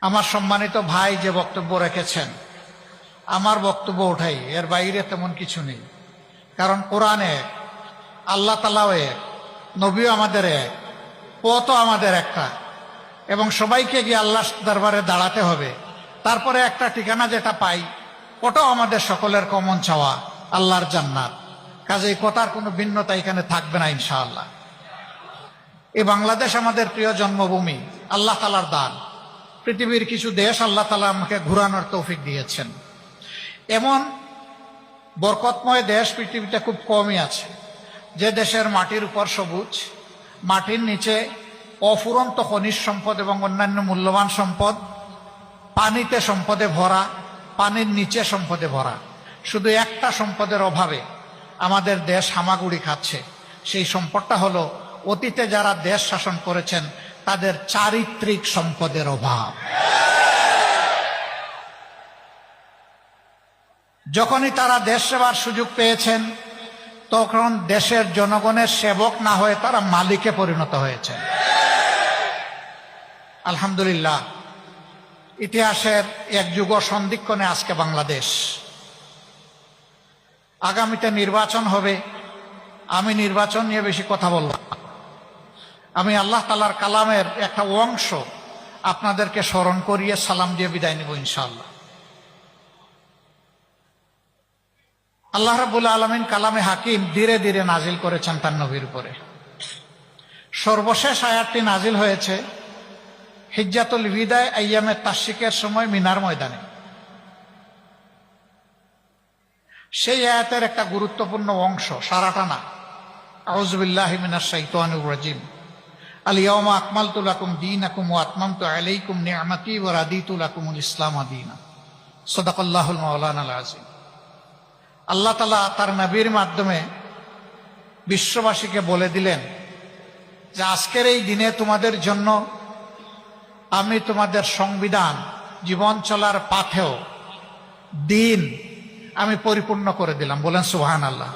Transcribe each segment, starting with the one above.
আমার সম্মানিত ভাই যে বক্তব্য রেখেছেন, আমার বক্তব্য ওঠাই, এর বাইরে তেমন কিছু নেই। কারণ কোরআন এক, আল্লাহ তাআলাও এক, নবীও আমাদের এক, পথও আমাদের একটা, এবং সবাইকে গিয়ে আল্লাহর দরবারে দাঁড়াতে হবে। তারপরে একটা ঠিকানা যেটা পাই, ওটাও আমাদের সকলের কমন চাওয়া, আল্লাহর জান্নাত। কাজে এই কথার কোনো ভিন্নতা এখানে থাকবে না ইনশাআল্লাহ। এই বাংলাদেশ আমাদের প্রিয় জন্মভূমি, আল্লাহ তাআলার দান। পৃথিবীর কিছু দেশ আল্লাহ তাআলা আমাকে ঘুরানোর তৌফিক দিয়েছেন। এমন বরকতময় দেশ পৃথিবীতে খুব কমই আছে, যে দেশের মাটির উপর সবুজ, মাটির নিচে অফুরন্ত খনিজ সম্পদ এবং অন্যান্য মূল্যবান সম্পদ, পানিতে সম্পদে ভরা, পানির নিচে সম্পদে ভরা। শুধু একটা সম্পদের অভাবে আমাদের দেশ হামাগুড়ি খাচ্ছে। সেই সম্পদটা হলো অতীতে যারা দেশ শাসন করেছেন তাদের চারিত্রিক সম্পদের অভাব। যখনই তারা দেশ সেবার সুযোগ পেয়েছেন, তখন দেশের জনগণের সেবক না হয়ে তারা মালিকে পরিণত হয়েছেন। আলহামদুলিল্লাহ, ইতিহাসের এক যুগ সন্ধিক্ষণে আজকে বাংলাদেশ। আগামীতে নির্বাচন হবে। আমি নির্বাচন নিয়ে বেশি কথা বললাম। আমি আল্লাহ তাআলার কালামের একটা অংশ আপনাদেরকে স্মরণ করিয়ে সালাম দিয়ে বিদায় নেব ইনশাআল্লাহ। আল্লাহ রাব্বুল আলামিন কালামে হাকিম ধীরে ধীরে নাজিল করেছেন তার নবীর উপরে। সর্বশেষ আয়াতটি নাজিল হয়েছে হিজ্জাতুল বিদায় আইয়ামে তাশরিকের সময় মিনার ময়দানে। সেই আয়াতের একটা গুরুত্বপূর্ণ অংশ, সারাটা না। আউযু বিল্লাহি মিনাশ শাইতানির রাজিম। আল ইয়াওমা আকমালতু লাকুম দীনাকুম ওয়া আতমামতু আলাইকুম নি'মাতি ওয়া রাদিতু লাকুমুল ইসলামা দীনা। সাদাকাল্লাহুল মাওলানাল আযীম। আল্লাহ তাআলা তার নবীর মাধ্যমে বিশ্ববাসীকে বলে দিলেন যে আজকের এই দিনে তোমাদের জন্য আমি তোমাদের সংবিধান, জীবন চলার পাথেয় দিন আমি পরিপূর্ণ করে দিলাম। বলেন সুবহানাল্লাহ।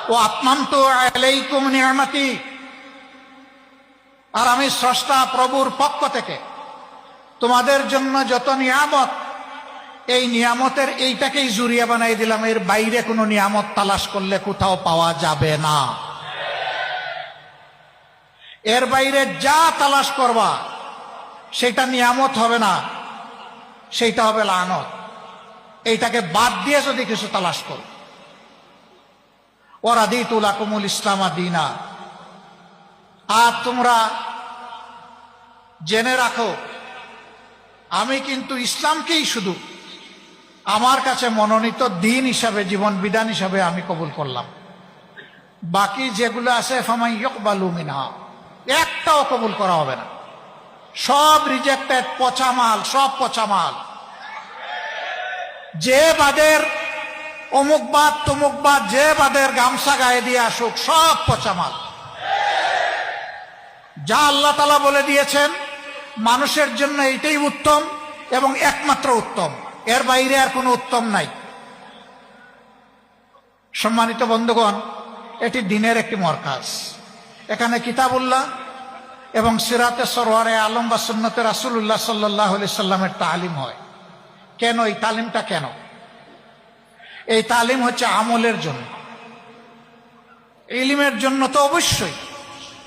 ওয়া আতমামতু আলাইকুম নি'মাতি, আর আমি স্রষ্টা প্রভুর পক্ষ থেকে তোমাদের জন্য যত নিয়ামত, এই নিয়ামতের এইটাকেই জুরিয়া বানাই দিলাম। এর বাইরে কোনো নিয়ামত তালাশ করলে কোথাও পাওয়া যাবে না। এর বাইরে যা তালাশ করবা সেটা নিয়ামত হবে না, সেইটা হবে লানত। এইটাকে বাদ দিয়ে যদি কিছু তালাশ করো। ওয়া রাদিতু লাকুমুল ইসলামা দীনা। আর তোমরা জেনে রাখো, আমি কিন্তু ইসলামকেই শুধু আমার কাছে মনোনীত দিন হিসাবে, জীবন বিধান হিসাবে আমি কবুল করলাম। বাকি যেগুলো আছে ফামান ইয়কবালু মিনহা, একটাও কবুল করা হবে না। সব রিজেক্টেড, পচা মাল, সব পচা মাল। যে বাদের অমুকবাদ তমুকবাদ, যে বাদের গামছা গায়ে দিয়ে আসুক, সব পচা মাল। যা আল্লাহ তাআলা বলে দিয়েছেন মানুষের জন্য এইটাই উত্তম এবং একমাত্র উত্তম, এর বাইরে আর কোনো উত্তম নাই। সম্মানিত বন্ধুগণ, এটি দিনের একটি মরকাজ। এখানে কিতাবুল্লাহ এবং সিরাতে সরওয়ারে আলম বা সুন্নতে রাসূলুল্লাহ সাল্লাল্লাহু আলাইহি সাল্লামের তালিম হয়। কেন এই তালিমটা? কেন এই তালিম? হচ্ছে আমলের জন্য। ইলমের জন্য তো অবশ্যই,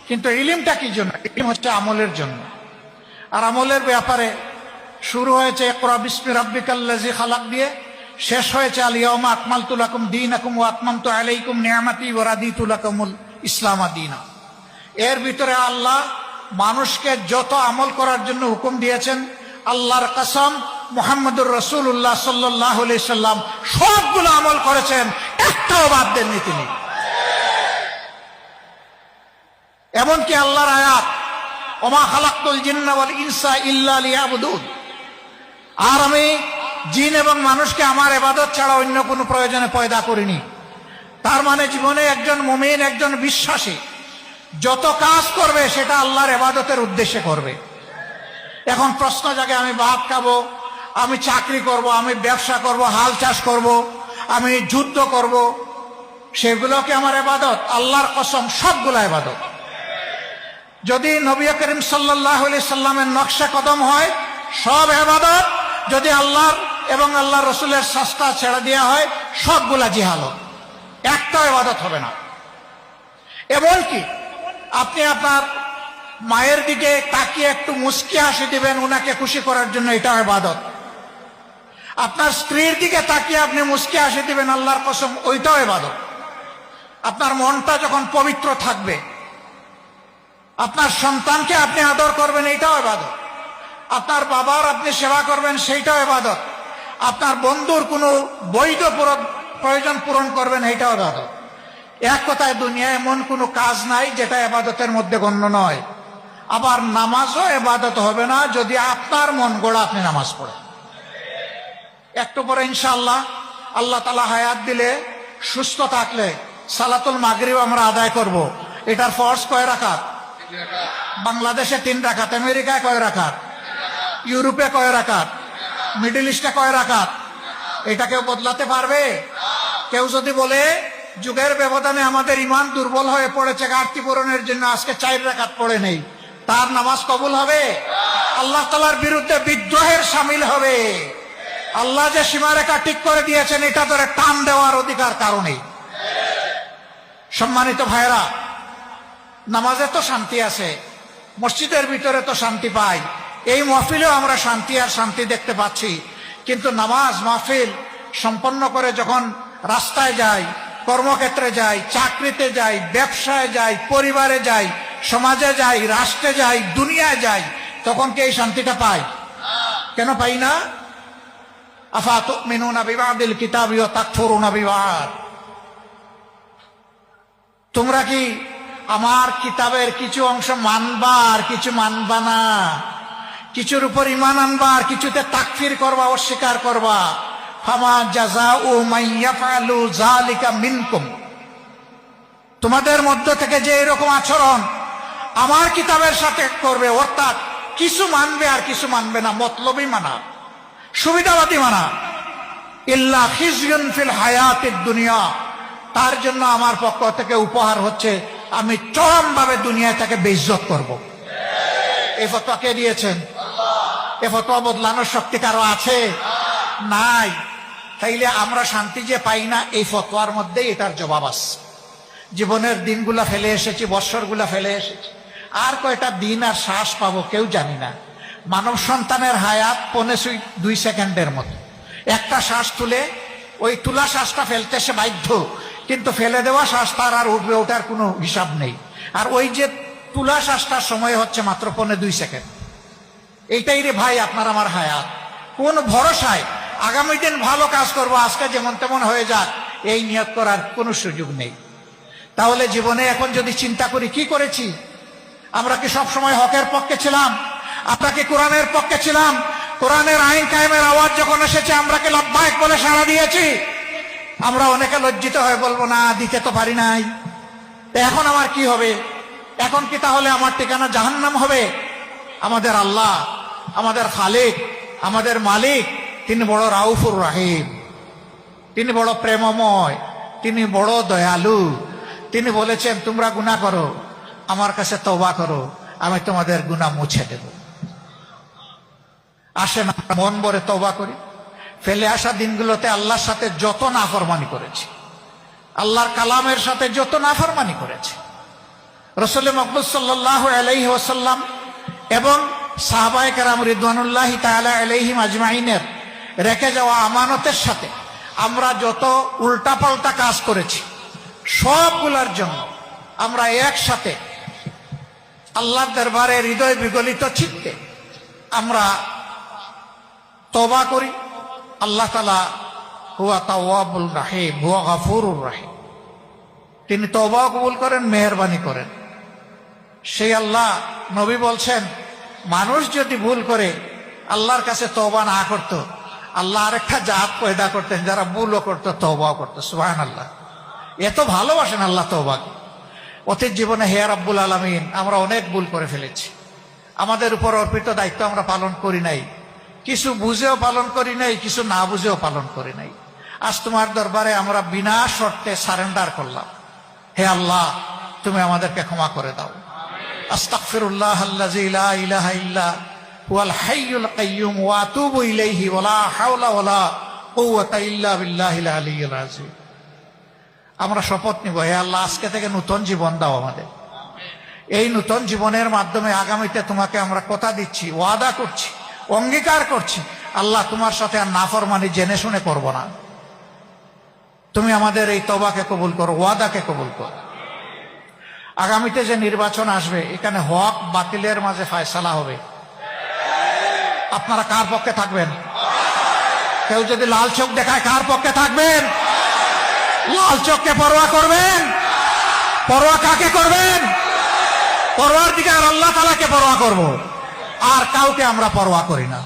কিন্তু ইলমটা কি জন্য? ইলম হচ্ছে আমলের জন্য। আর আমলের ব্যাপারে শুরু হয়েছে ইকরা বিসমি রাব্বিকাল্লাযী খালাক দিয়ে, শেষ হয়েছে আল ইয়াওমা আকমালতু লাকুম দীনাকুম ওয়া আতমামতু আলাইকুম নি'মাতি ওয়া রাদিতু লাকুমুল ইসলামা দীনা। এর ভিতরে আল্লাহ মানুষকে যত আমল করার জন্য হুকুম দিয়েছেন, আল্লাহর কসম মুহাম্মদুর রাসূলুল্লাহ সাল্লাল্লাহু আলাইহি সাল্লাম সবগুলো আমল করেছেন, একটাও বাদ দেননি তিনি। এমনকি আল্লাহর আয়াত ওমা খালাকতুল জিন্না ওয়াল ইনসা ইল্লা লিয়াবুদুন, আর আমি জিন এবং মানুষকে আমার ইবাদত ছাড়া অন্য কোনো প্রয়োজনে পয়দা করিনি। তার মানে জীবনে একজন মুমিন, একজন বিশ্বাসী যত কাজ করবে সেটা আল্লাহর ইবাদতের উদ্দেশ্যে করবে। এখন প্রশ্ন জাগে, আমি ভাত খাবো, আমি চাকরি করব, আমি ব্যবসা করব, হাল চাষ করব, আমি যুদ্ধ করব, সেগুলো কি আমার ইবাদত? আল্লাহর কসম সবগুলো ইবাদত। যদি নবী করিম সাল্লাল্লাহু আলাইহি সাল্লামের নকশা কদম হয় সব ইবাদত যদি আল্লাহর এবং আল্লাহ রসুলের শাস্তা ছেড়ে দেওয়া হয় সবগুলা জিহালত, একটা ইবাদত হবে না। এমনকি আপনি আপনার মায়ের দিকে তাকিয়ে একটু মুস্কি হাসি দিবেন উনাকে খুশি করার জন্য, এটা ইবাদত। আপনার স্ত্রীর দিকে তাকিয়ে আপনি মুস্কি হাসি দিবেন আল্লাহর কসম, ওইটাও ইবাদত। আপনার মনটা যখন পবিত্র থাকবে, আপনার সন্তানকে আপনি আদর করবেন, এইটাও ইবাদত। আপনার বাবার আপনি সেবা করবেন, সেইটাও ইবাদত। আপনার বন্ধুর কোনো বৈধ প্রয়োজন পূরণ করবেন, এইটাও ইবাদত। এক কথায় দুনিয়ায় এমন কোনো কাজ নাই যেটা ইবাদতের মধ্যে গণ্য নয়। আবার নামাজও ইবাদত হবে না যদি আপনার মন গড়া আপনি নামাজ পড়েন। একটু পরে ইনশাআল্লাহ আল্লাহ তাআলা হায়াত দিলে, সুস্থ থাকলে সালাতুল মাগরিব আমরা আদায় করব। এটার ফরজ কয় রাকাত? বাংলাদেশে 3 রাকাত, আমেরিকায় কয় রাকাত, ইউরোপে কয় রাকাত, মিডল ইস্টে কয় রাকাত? এটা কেউ বদলাতে পারবে? কেউ যদি বলে যুগের ব্যবধানে আমাদের ইমান দুর্বল হয়ে পড়েছে, ঘাটতি পূরণের জন্য আজকে 4 রাকাত পড়ে নেই, তার নামাজ কবুল হবে? আল্লাহ তাআলার বিরুদ্ধে বিদ্রোহের শামিল হবে। আল্লাহ যে সীমারেখা ঠিক করে দিয়েছেন এটা ধরে টান দেওয়ার অধিকার কারণে। সম্মানিত ভাইরা, নামাজে তো শান্তি আছে, মসজিদের ভিতরে তো শান্তি পাই, এই মাহফিলেও আমরা শান্তি আর শান্তি দেখতে পাচ্ছি। কিন্তু নামাজ মাহফিল সম্পন্ন করে যখন রাস্তায় যাই, কর্মক্ষেত্রে যাই, চাকরিতে যাই, ব্যবসায় যাই, পরিবারে যাই, সমাজে যাই, রাষ্ট্রে যাই, দুনিয়ায় যাই, তখন কি এই শান্তিটা পাই? কেন পাই না? আফাতুমিনুনা বিবাদিল কিতাবি ওয়া তাকফুরুনা বিবাদ। তোমরা কি আমার কিতাবের কিছু অংশ মানবা আর কিছু মানবা না? কিছুর উপর ঈমান আনবা আর কিছুতে তাকফির করবা, অস্বীকার করবা। ফামা জাযাউ মান ইয়াফআলু যালিকা মিনকুম, তোমাদের মধ্য থেকে যে এরকম আচরণ আমার কিতাবের সাথে করবে, অর্থাৎ কিছু মানবে আর কিছু মানবে না, মতলবী মানা, সুবিধাবাদী মানা, ইল্লা খিজয়ুন ফিল হায়াতিদ দুনিয়া, তার জন্য আমার পক্ষ থেকে উপহার হচ্ছে আমি চরমভাবে দুনিয়ায় তাকে বেইজ্জত করব। এই ফতোয়া কে দিয়েছেন? এই ফতোয়া বদলানোর শক্তি কারো আছে? নাই। তাইলে আমরা শান্তি যে পাই না, এই ফতোয়ার মধ্যেই এটার জবাব আছে। জীবনের দিনগুলা ফেলে এসেছি, বৎসরগুলা ফেলে এসেছি, আর কয়টা দিন আর শ্বাস পাবো কেউ জানি না। মানব সন্তানের হায়াত 2 সেকেন্ডের মতো। একটা শ্বাস তুলে ওই তুলা শ্বাসটা ফেলতে সে বাধ্য, কিন্তু ফেলে দেওয়া শ্বাস তার আর উঠবে, ওটার কোনো হিসাব নেই। আর ওই যে তুলা শ্বাসটার সময় হচ্ছে মাত্র 2 সেকেন্ড। এইটাই রে ভাই আপনার আমার হায়াত। কোন ভরসায় আগামী দিন ভালো কাজ করবো, আজকে যেমন তেমন হয়ে যাক, এই নিয়ত করার কোনো সুযোগ নেই। তাহলে জীবনে এখন যদি চিন্তা করি কি করেছি, আমরা কি সব সময় হকের পক্ষে ছিলাম? আমরা কি কোরআনের পক্ষে ছিলাম? কোরআনের আইন কায়েমের আওয়াজ যখন এসেছে আমরা কি লাব্বাইক বলে সাড়া দিয়েছি? আমরা অনেকে লজ্জিত হয়ে বলবো না, দিতে তো পারি নাই, এখন আমার কি হবে? এখন কি তাহলে আমার ঠিকানা জাহান্নাম হবে? আমাদের আল্লাহ, আমাদের খালিক, আমাদের মালিক, তিনি বড় রাউফুর রাহিম, তিনি বড় প্রেমময়, তিনি বড় দয়ালু। তিনি বলেছেন তোমরা গুনাহ করো, আমার কাছে তওবা করো, আমি তোমাদের গুনাহ মুছে দেব। আসেন আমরা মন ভরে তওবা করি। ফেলে আসা দিনগুলোতে আল্লাহর সাথে যত নাফরমানি করেছি, আল্লাহর কালামের সাথে যত নাফরমানি করেছি, রাসূল মাকবুল সাল্লাল্লাহু আলাইহি ওয়াসাল্লাম এবং সাহাবায়ে কেরাম রিদওয়ানুল্লাহি তাআলা আলাইহিম আজমাইনের রেখে যাওয়া আমানতের সাথে আমরা যত উল্টাপাল্টা কাজ করেছি, সবগুলোর জন্য আমরা একসাথে আল্লাহর দরবারে হৃদয় বিগলিত চিত্তে আমরা তওবা করি। আল্লাহ তাআলা হুয়া তাওয়াবুর রাহিম, হুয়া গফুরুর রাহিম, তিনি তওবা কবুল করেন, মেহেরবানি করেন। সেই আল্লাহ, নবী বলছেন মানুষ যদি ভুল করে আল্লাহর কাছে তওবা না করত, আল্লাহ আরেকটা জাত পয়দা করতেন যারা ভুলও করতো তওবাও করতো। সুবহানাল্লাহ, এত ভালোবাসেন আল্লাহ তওবাকে। অতীত জীবনে হে রাব্বুল আলামিন আমরা অনেক ভুল করে ফেলেছি, আমাদের উপর অর্পিত দায়িত্ব আমরা পালন করি নাই, কিছু বুঝেও পালন করি নাই, কিছু না বুঝেও পালন করি নাই। আজ তোমার দরবারে আমরা বিনা শর্তে সারেন্ডার করলাম। হে আল্লাহ, তুমি আমাদেরকে ক্ষমা করে দাও। আস্তাগফিরুল্লাহ আল্লাযী লা ইলাহা ইল্লা হুয়াল হাইয়ুল কাইয়্যুম ওয়া আতুবু ইলাইহি ওয়ালা হাওলা ওয়ালা কুওয়াতা ইল্লা বিল্লাহিল আলিয়্যিল আযীম। আমরা শপথ নিব, হে আল্লাহ, আজকে থেকে নতুন জীবন দাও আমাদের। এই নতুন জীবনের মাধ্যমে আগামীতে তোমাকে আমরা কথা দিচ্ছি, ওয়াদা করছি, অঙ্গীকার করছি, আল্লাহ তোমার সাথে আর নাফরমানি জেনে শুনে করব না। তুমি আমাদের এই তওবাকে কবুল করো, ওয়াদাকে কবুল করো। আগামীতে যে নির্বাচন আসবে, এখানে হক বাতিলের মাঝে ফয়সালা হবে। আপনারা কার পক্ষে থাকবেন? কেউ যদি লাল চোখ দেখায়, কার পক্ষে থাকবেন? লাল চোখকে পরোয়া করবেন? পরোয়া কাকে করবেন? পরওয়ারদিগার আল্লাহ তাআলাকে পরোয়া করব, আর কাউকে আমরা পরোয়া করি না।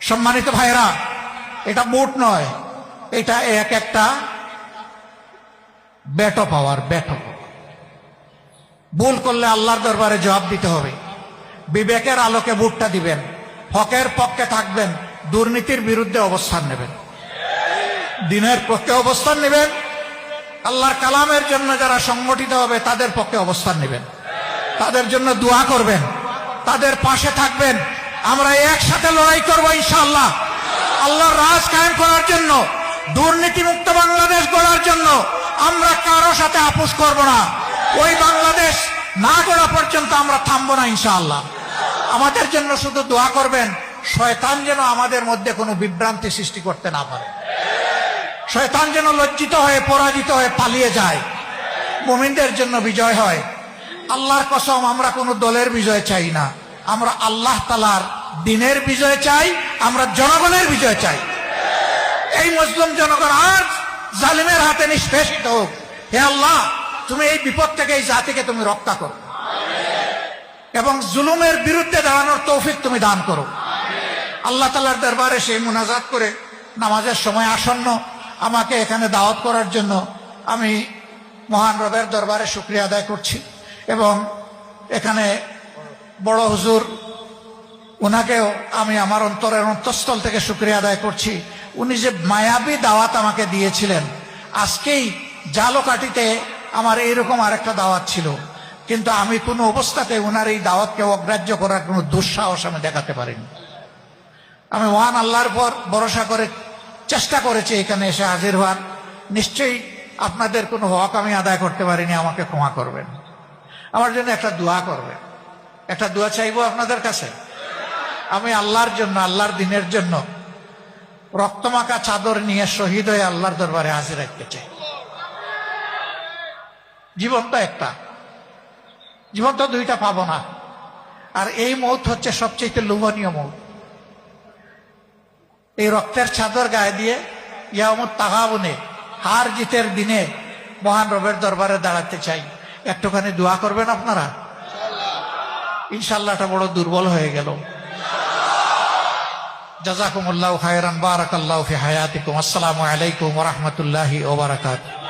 সম্মানিত ভাইরা, এটা ভোট নয়, এটা একটা বেটো পাওয়ার, বেটো। ভুল করলে আল্লাহর দরবারে জবাব দিতে হবে। বিবেকের আলোকে ভোটটা দিবেন, হকের পক্ষে থাকবেন, দুর্নীতির বিরুদ্ধে অবস্থান নেবেন, দিনের পক্ষে অবস্থান নেবেন, আল্লাহর কালামের জন্য যারা সংগঠিত হবে তাদের পক্ষে অবস্থান নেবেন, তাদের জন্য দোয়া করবেন, তাদের পাশে থাকবেন। আমরা একসাথে লড়াই করবো ইনশাআল্লাহ, আল্লাহর রাজ কায়েম করার জন্য, দুর্নীতি মুক্ত বাংলাদেশ গড়ার জন্য। আমরা কারো সাথে আপোষ করব না। ওই বাংলাদেশ না গড়া পর্যন্ত আমরা থামবো না ইনশাআল্লাহ। আমাদের জন্য শুধু দোয়া করবেন, শয়তান যেন আমাদের মধ্যে কোনো বিভ্রান্তি সৃষ্টি করতে না পারে, শয়তান যেন লজ্জিত হয়ে পরাজিত হয়ে পালিয়ে যায়, মুমিনদের জন্য বিজয় হয়। আল্লাহর কসম, আমরা কোনো দলের বিজয় চাই না, আমরা আল্লাহ তাআলার দ্বীনের বিজয় চাই, আমরা জনগণের বিজয় চাই। এই মুসলিম জনগণ আর জালিমের হাতে নিষ্পেষিত হোক। হে আল্লাহ, তুমি এই বিপদ থেকে এই জাতিকে তুমি রক্ষা করো এবং জুলুমের বিরুদ্ধে দাঁড়ানোর তৌফিক তুমি দান করো। আল্লাহ তাআলার দরবারে সেই মুনাজাত করে, নামাজের সময় আসন্ন, আমাকে এখানে দাওয়াত করার জন্য আমি মহান রবের দরবারে শুকরিয়া আদায় করছি। এবং এখানে বড় হুজুর, ওনাকেও আমি আমার অন্তরের অন্তঃস্থল থেকে শুকরিয়া আদায় করছি। উনি যে মায়াবী দাওয়াত আমাকে দিয়েছিলেন, আজকেই জালকাঠিতে আমার এইরকম আরেকটা দাওয়াত ছিল, কিন্তু আমি কোনো অবস্থাতে ওনার এই দাওয়াতকে অগ্রাহ্য করার কোনো দুঃসাহস আমি দেখাতে পারিনি। আমি মহান আল্লাহর পর ভরসা করে চেষ্টা করেছি এখানে এসে হাজির হওয়ার। নিশ্চয়ই আপনাদের কোনো হক আমি আদায় করতে পারিনি, আমাকে ক্ষমা করবেন। আমার জন্য একটা দোয়া করবেন, একটা দোয়া চাইবো আপনাদের কাছে। আমি আল্লাহর জন্য, আল্লাহর দ্বীনের জন্য রক্তমাখা চাদর নিয়ে শহীদ হয়ে আল্লাহর দরবারে হাজির রাখতে চাই। জীবন তো একটা, জীবন তো দুইটা পাবো না, আর এই মৌত হচ্ছে সবচেয়ে লোভনীয় মৌত। এই রক্তের চাদর গায়ে দিয়ে ইয়ামুত তাগাবুনে, হার জিতের দিনে মহান রবের দরবারে দাঁড়াতে চাই। একটুখানি দোয়া করবেন আপনারা ইনশাআল্লাহ। এটা বড় দুর্বল হয়ে গেল। জাযাকুমুল্লাহু খায়রান, বারাকাল্লাহু ফি হায়াতিকুম। আসসালামু আলাইকুম ওয়া রাহমাতুল্লাহি ওয়া বারাকাতুহু।